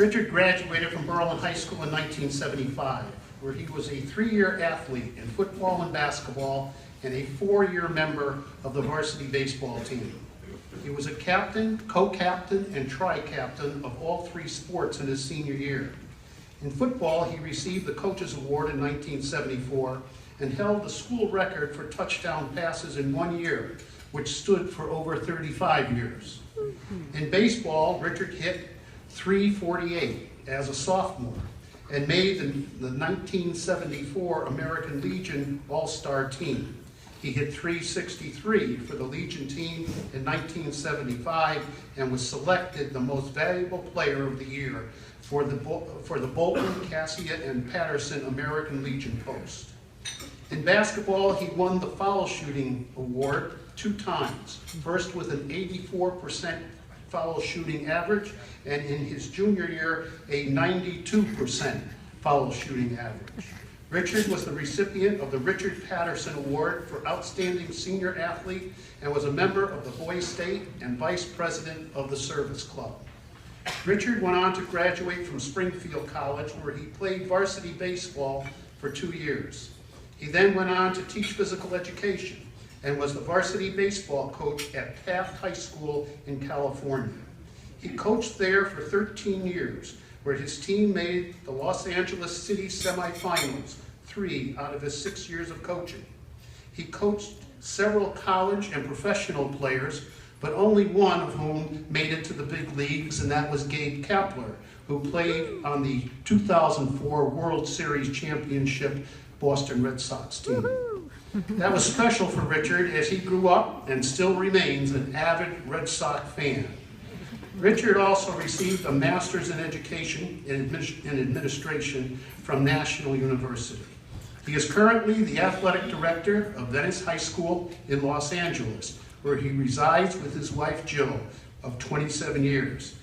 Richard graduated from Berlin High School in 1975, where he was a 3-year athlete in football and basketball and a 4-year member of the varsity baseball team. He was a captain, co-captain, and tri-captain of all 3 sports in his senior year. In football, he received the Coaches Award in 1974 and held the school record for touchdown passes in 1 year, which stood for over 35 years. In baseball, Richard hit .348 as a sophomore and made the 1974 American Legion All-Star team. He hit .363 for the Legion team in 1975 and was selected the most valuable player of the year for the Bolton, Cassia, and Patterson American Legion Post. In basketball, he won the foul shooting award 2 times, first with an 84% foul shooting average, and in his junior year, a 92% foul shooting average. Richard was the recipient of the Richard Patterson Award for Outstanding Senior Athlete and was a member of the Boys State and Vice President of the Service Club. Richard went on to graduate from Springfield College, where he played varsity baseball for 2 years. He then went on to teach physical education and was the varsity baseball coach at Taft High School in California. He coached there for 13 years, where his team made the Los Angeles City semifinals 3 out of his 6 years of coaching. He coached several college and professional players, but only one of whom made it to the big leagues, and that was Gabe Kapler, who played on the 2004 World Series Championship Boston Red Sox team. That was special for Richard, as he grew up and still remains an avid Red Sox fan. Richard also received a master's in education in administration from National University. He is currently the athletic director of Venice High School in Los Angeles, where he resides with his wife Jill of 27 years.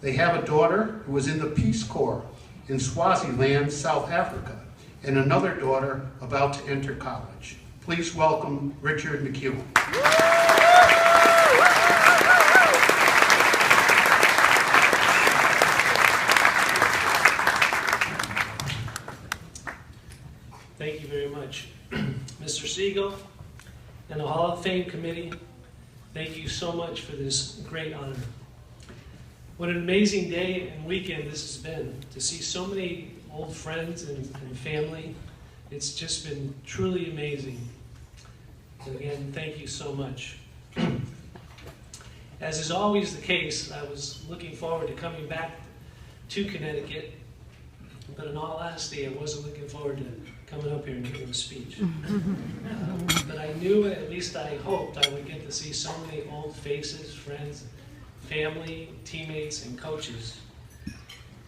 They have a daughter who was in the Peace Corps in Swaziland, South Africa, and another daughter about to enter college. Please welcome Richard McEwen. Thank you very much. Mr. Siegel and the Hall of Fame Committee, thank you so much for this great honor. What an amazing day and weekend this has been, to see so many old friends and family. It's just been truly amazing. And again, thank you so much. As is always the case, I was looking forward to coming back to Connecticut, but in all honesty, I wasn't looking forward to coming up here and giving a speech. But I knew, at least I hoped, I would get to see so many old faces, friends, family, teammates, and coaches.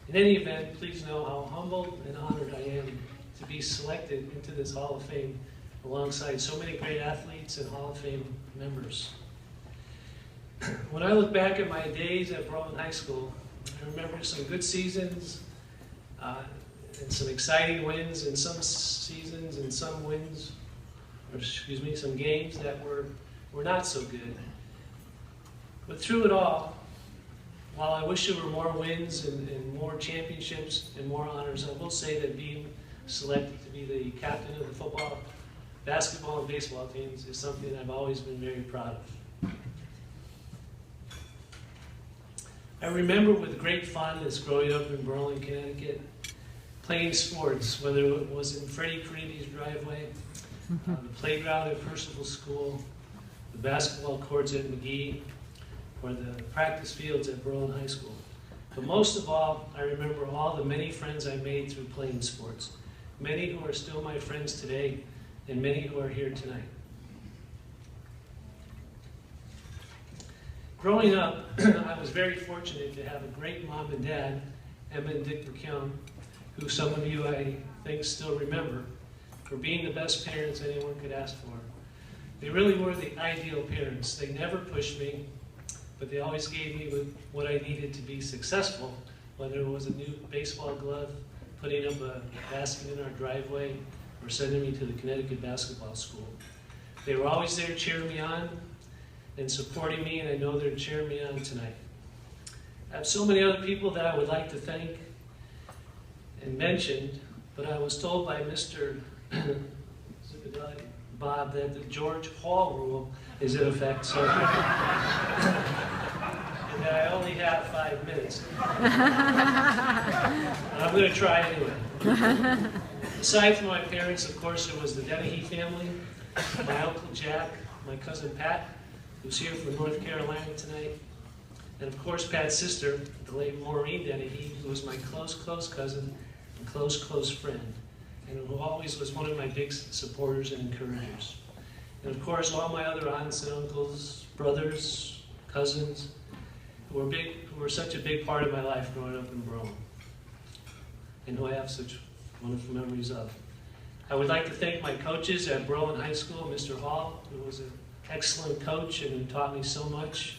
In any event, please know how humbled and honored I am to be selected into this Hall of Fame alongside so many great athletes and Hall of Fame members. When I look back at my days at Berlin High School, I remember some good seasons and some exciting wins in some seasons and some wins, or excuse me, some games that were not so good. But through it all, while I wish there were more wins and more championships and more honors, I will say that being selected to be the captain of the football, basketball, and baseball teams is something I've always been very proud of. I remember with great fondness growing up in Berlin, Connecticut, playing sports, whether it was in Freddie Carini's driveway, the playground at Percival School, the basketball courts at McGee, or the practice fields at Berlin High School. But most of all, I remember all the many friends I made through playing sports, many who are still my friends today, and many who are here tonight. Growing up, I was very fortunate to have a great mom and dad, Emma and Dick McKeown, who some of you I think still remember, for being the best parents anyone could ask for. They really were the ideal parents. They never pushed me, but they always gave me what I needed to be successful, whether it was a new baseball glove, putting up a basket in our driveway, or sending me to the Connecticut basketball school. They were always there cheering me on and supporting me, and I know they're cheering me on tonight. I have so many other people that I would like to thank and mention, but I was told by Mr. Bob that the George Hall rule is in effect, so and that I only have 5 minutes. I'm going to try anyway. Aside from my parents, of course, there was the Dennehy family, my Uncle Jack, my cousin Pat, who's here from North Carolina tonight, and of course Pat's sister, the late Maureen Dennehy, who was my close cousin and close friend, and who always was one of my big supporters and encouragers. And of course all my other aunts and uncles, brothers, cousins, who were such a big part of my life growing up in Berlin, and who I have such wonderful memories of. I would like to thank my coaches at Berlin High School, Mr. Hall, who was an excellent coach and who taught me so much.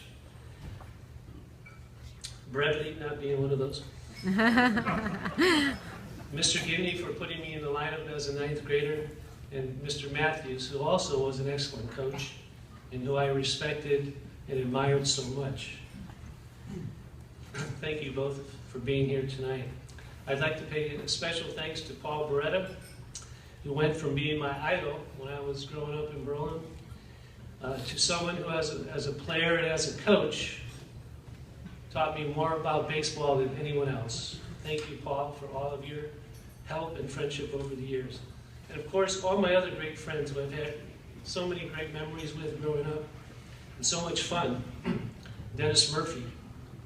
Brevity not being one of those. Mr. Gibney for putting me in the lineup as a 9th grader, and Mr. Matthews, who also was an excellent coach and who I respected and admired so much. Thank you both for being here tonight. I'd like to pay a special thanks to Paul Beretta, who went from being my idol when I was growing up in Berlin to someone who, as a player and as a coach, taught me more about baseball than anyone else. Thank you, Paul, for all of your help and friendship over the years. And of course, all my other great friends who I've had so many great memories with growing up, and so much fun. Dennis Murphy,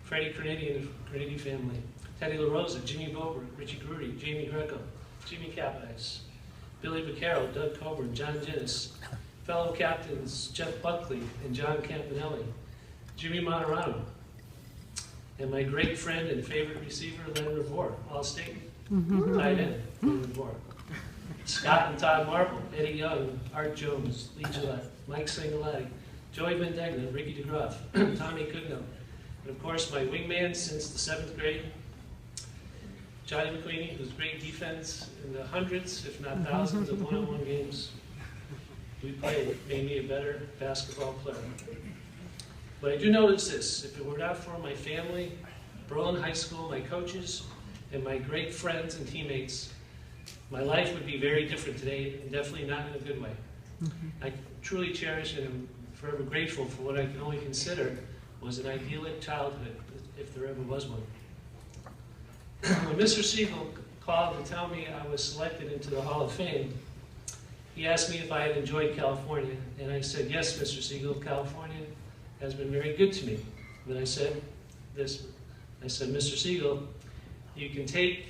Freddie Carnegie and the Carnegie family, Teddy LaRosa, Jimmy Bober, Richie Grudy, Jamie Greco, Jimmy Capice, Billy Vaccaro, Doug Coburn, John Ginnis, fellow captains Jeff Buckley and John Campanelli, Jimmy Monterano, and my great friend and favorite receiver, Len Revore, All-State, tight end, Len Revore. Scott and Todd Marple, Eddie Young, Art Jones, Lee Gillette, Mike Singolatti, Joey Vendegna, Ricky DeGroff, Tommy Cugno, and of course my wingman since the 7th grade, Johnny McQueenie, who's great defense in the hundreds, if not thousands, of one-on-one games we played, made me a better basketball player. But I do notice this: if it were not for my family, Berlin High School, my coaches, and my great friends and teammates, my life would be very different today, and definitely not in a good way. I truly cherish and am forever grateful for what I can only consider was an idyllic childhood, if there ever was one. When Mr. Siegel called to tell me I was selected into the Hall of Fame, he asked me if I had enjoyed California, and I said, yes, Mr. Siegel, California has been very good to me. But I said this, Mr. Siegel, you can take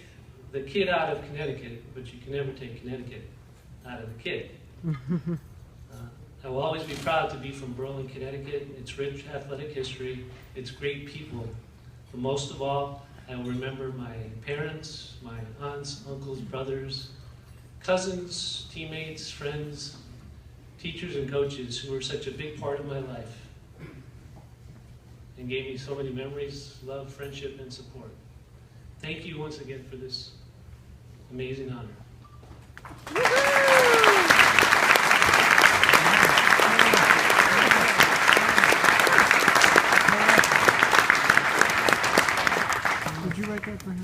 the kid out of Connecticut, but you can never take Connecticut out of the kid. I will always be proud to be from Berlin, Connecticut, its rich athletic history, its great people. But most of all, I will remember my parents, my aunts, uncles, brothers, cousins, teammates, friends, teachers, and coaches who were such a big part of my life and gave me so many memories, love, friendship, and support. Thank you once again for this amazing honor. Did you write that for him?